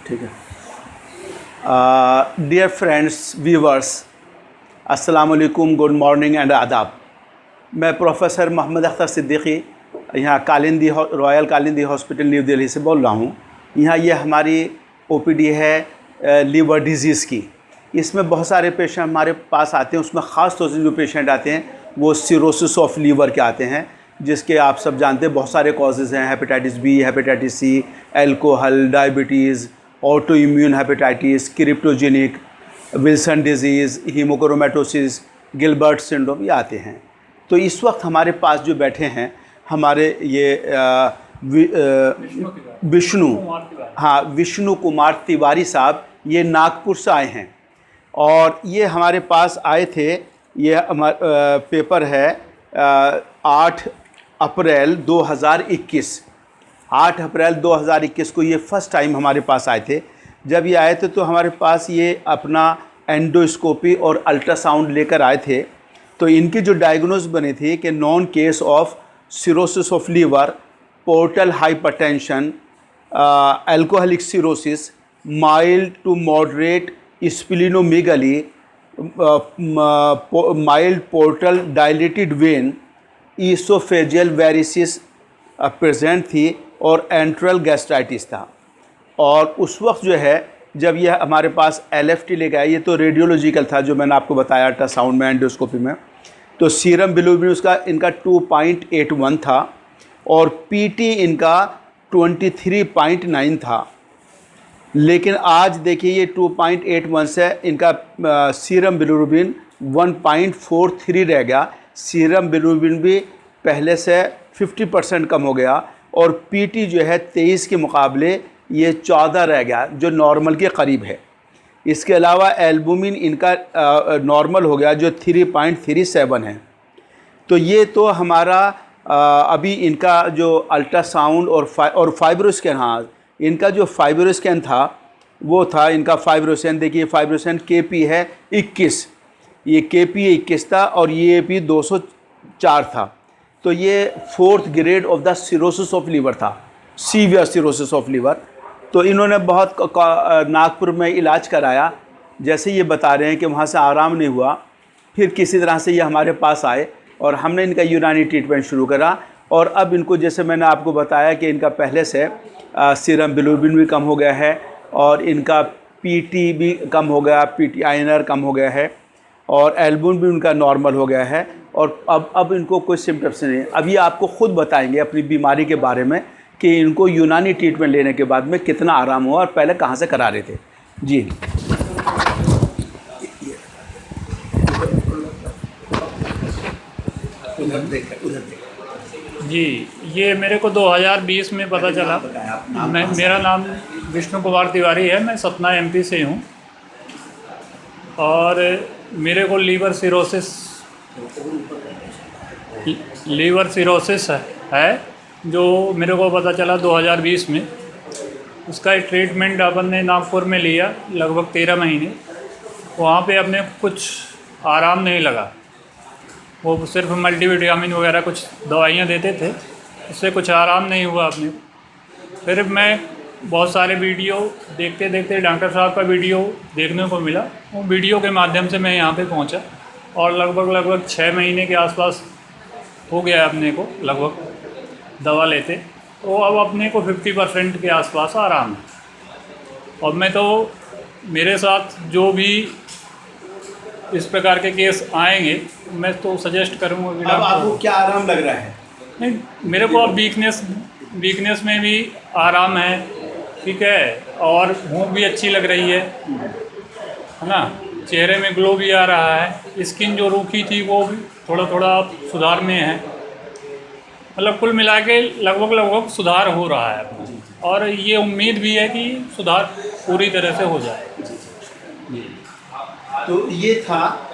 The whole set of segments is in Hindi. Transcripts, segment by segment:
ठीक है। डियर फ्रेंड्स, व्यूवर्स, अस्सलाम वालेकुम, गुड मॉर्निंग एंड आदाब। मैं प्रोफेसर मोहम्मद अख्तर सिद्दीकी यहाँ Kalindi royal Kalindi hospital new Delhi से बोल रहा हूँ। यहाँ ये हमारी ओपीडी है लीवर डिजीज़ की। इसमें बहुत सारे पेशेंट हमारे पास आते हैं, उसमें ख़ास तौर से जो पेशेंट आते हैं वो सिरोसिस ऑफ लीवर के आते हैं, जिसके आप सब जानते हैं बहुत सारे कॉजेज़ हैं। Hepatitis B, hepatitis C, alcohol, diabetes, auto immune hepatitis, cryptogenic, Wilson disease, haemochromatosis, Gilbert syndrome, ये आते हैं। तो इस वक्त हमारे पास जो बैठे हैं हमारे ये विष्णु कुमार तिवारी साहब, ये नागपुर से आए हैं और ये हमारे पास आए थे। ये हमारा पेपर है 8 अप्रैल 2021। 8 अप्रैल 2021 को ये फ़र्स्ट टाइम हमारे पास आए थे। जब ये आए थे तो हमारे पास ये अपना एंडोस्कोपी और अल्ट्रासाउंड लेकर आए थे। तो इनकी जो डायग्नोज बनी थी कि known case of cirrhosis of liver, portal hypertension, alcoholic cirrhosis, mild to moderate splenomegaly, mild portal dilated vein, oesophageal varices present थी और एंट्रल गैस्ट्राइटिस था। और उस वक्त जो है जब ये हमारे पास एलएफटी लेके आए, ये तो रेडियोलॉजिकल था जो मैंने आपको बताया अल्ट्रासाउंड में, एंडोस्कोपी में, तो सीरम बिलिरुबिन उसका इनका 2.81 था और पीटी इनका 23.9 था। लेकिन आज देखिए ये 2.81 से इनका सीरम बिलिरुबिन 1.43 रह गया। सीरम बिलिरुबिन भी पहले से 50% कम हो गया और पीटी जो है 23 के मुकाबले ये 14 रह गया, जो नॉर्मल के करीब है। इसके अलावा एल्बुमिन इनका नॉर्मल हो गया जो 3.37 है। तो ये तो हमारा अभी इनका जो अल्ट्रासाउंड और फाइब्रोस्कैन, हाँ, इनका जो फाइब्रोस्कैन था वो था इनका फाइब्रोस्कैन। देखिए फाइब्रोस्कैन केपी है 21, ये केपी 21 था और ये पी 204 था। तो ये 4th grade of the cirrhosis of liver था, सीवियर सिरोसिस ऑफ लीवर। तो इन्होंने बहुत नागपुर में इलाज कराया, जैसे ये बता रहे हैं कि वहाँ से आराम नहीं हुआ। फिर किसी तरह से ये हमारे पास आए और हमने इनका यूनानी ट्रीटमेंट शुरू करा। और अब इनको जैसे मैंने आपको बताया कि इनका पहले से सीरम बिलिरुबिन भी कम हो गया है और इनका पीटी भी कम हो गया, पीटी आईएनआर कम हो गया है और एल्बुमिन भी उनका नॉर्मल हो गया है। और अब इनको कोई सिम्टम्स नहीं है। अब ये आपको ख़ुद बताएंगे अपनी बीमारी के बारे में कि इनको यूनानी ट्रीटमेंट लेने के बाद में कितना आराम हुआ और पहले कहाँ से करा रहे थे। जी जी, ये मेरे को 2020 में पता चला। मेरा नाम विष्णु कुमार तिवारी है, मैं सतना एमपी से हूँ और मेरे को लीवर सिरोसिस है जो मेरे को पता चला 2020 में। उसका ट्रीटमेंट अपन ने नागपुर में लिया लगभग 13 महीने। वहाँ पे अपने कुछ आराम नहीं लगा, वो सिर्फ मल्टीविटामिन वगैरह कुछ दवाइयाँ देते थे, उससे कुछ आराम नहीं हुआ अपने। फिर मैं बहुत सारे वीडियो देखते देखते डॉक्टर साहब का वीडियो देखने को मिला। वो वीडियो के माध्यम से मैं यहाँ पे पहुँचा और लगभग 6 महीने के आसपास हो गया अपने को लगभग दवा लेते। तो अब अपने को 50% के आसपास आराम है। और मैं तो मेरे साथ जो भी इस प्रकार के केस आएंगे मैं तो सजेस्ट करूँगा कि अब आपको क्या आराम लग रहा है? नहीं, मेरे को अब वीकनेस में भी आराम है, ठीक है, और भूख भी अच्छी लग रही है ना, चेहरे में ग्लो भी आ रहा है, स्किन जो रूखी थी वो भी थोड़ा सुधार में है। मतलब कुल मिला के लगभग सुधार हो रहा है अपना और ये उम्मीद भी है कि सुधार पूरी तरह से हो जाए। तो ये था,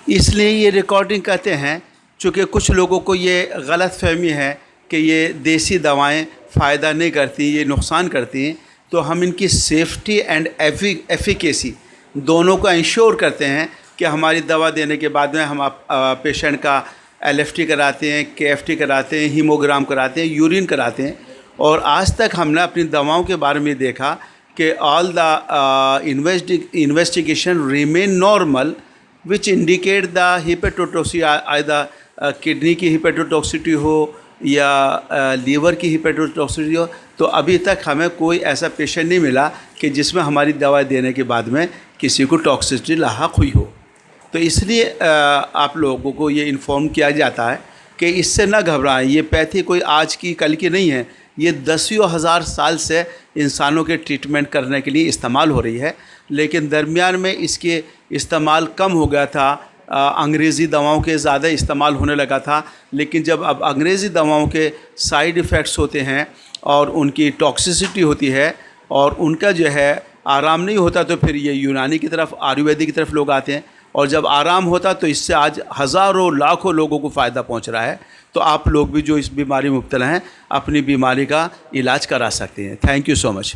इसलिए ये रिकॉर्डिंग कहते हैं चूँकि कुछ लोगों को ये गलत फहमी है कि ये देसी दवाएं फ़ायदा नहीं करती, ये नुकसान करती हैं। तो हम इनकी सेफ्टी एंड एफिकेसी दोनों को इंश्योर करते हैं कि हमारी दवा देने के बाद में हम पेशेंट का एलएफटी कराते हैं, केएफटी कराते हैं, हीमोग्राम कराते हैं, यूरिन कराते हैं। और आज तक हमने अपनी दवाओं के बारे में देखा कि all the investigation remain normal which indicate the hepatotoxy, either kidney की हिपेटोटॉक्सिटी हो या लीवर की हिपेटोटॉक्सिटी हो। तो अभी तक हमें कोई ऐसा पेशेंट नहीं मिला कि जिसमें हमारी दवा देने के बाद में किसी को टॉक्सिसिटी लाहक हुई हो। तो इसलिए आप लोगों को ये इन्फॉर्म किया जाता है कि इससे न घबराएं। ये पैथी कोई आज की कल की नहीं है, ये दसियों हज़ार साल से इंसानों के ट्रीटमेंट करने के लिए इस्तेमाल हो रही है। लेकिन दरमियान में इसके इस्तेमाल कम हो गया था, अंग्रेज़ी दवाओं के ज़्यादा इस्तेमाल होने लगा था। लेकिन जब अब अंग्रेज़ी दवाओं के साइड इफ़ेक्ट्स होते हैं और उनकी टॉक्सिसिटी होती है और उनका जो है आराम नहीं होता, तो फिर ये यूनानी की तरफ, आयुर्वेदिक की तरफ लोग आते हैं। और जब आराम होता तो इससे आज हज़ारों लाखों लोगों को फ़ायदा पहुंच रहा है। तो आप लोग भी जो इस बीमारी में मुब्तला हैं अपनी बीमारी का इलाज करा सकते हैं। Thank you so much.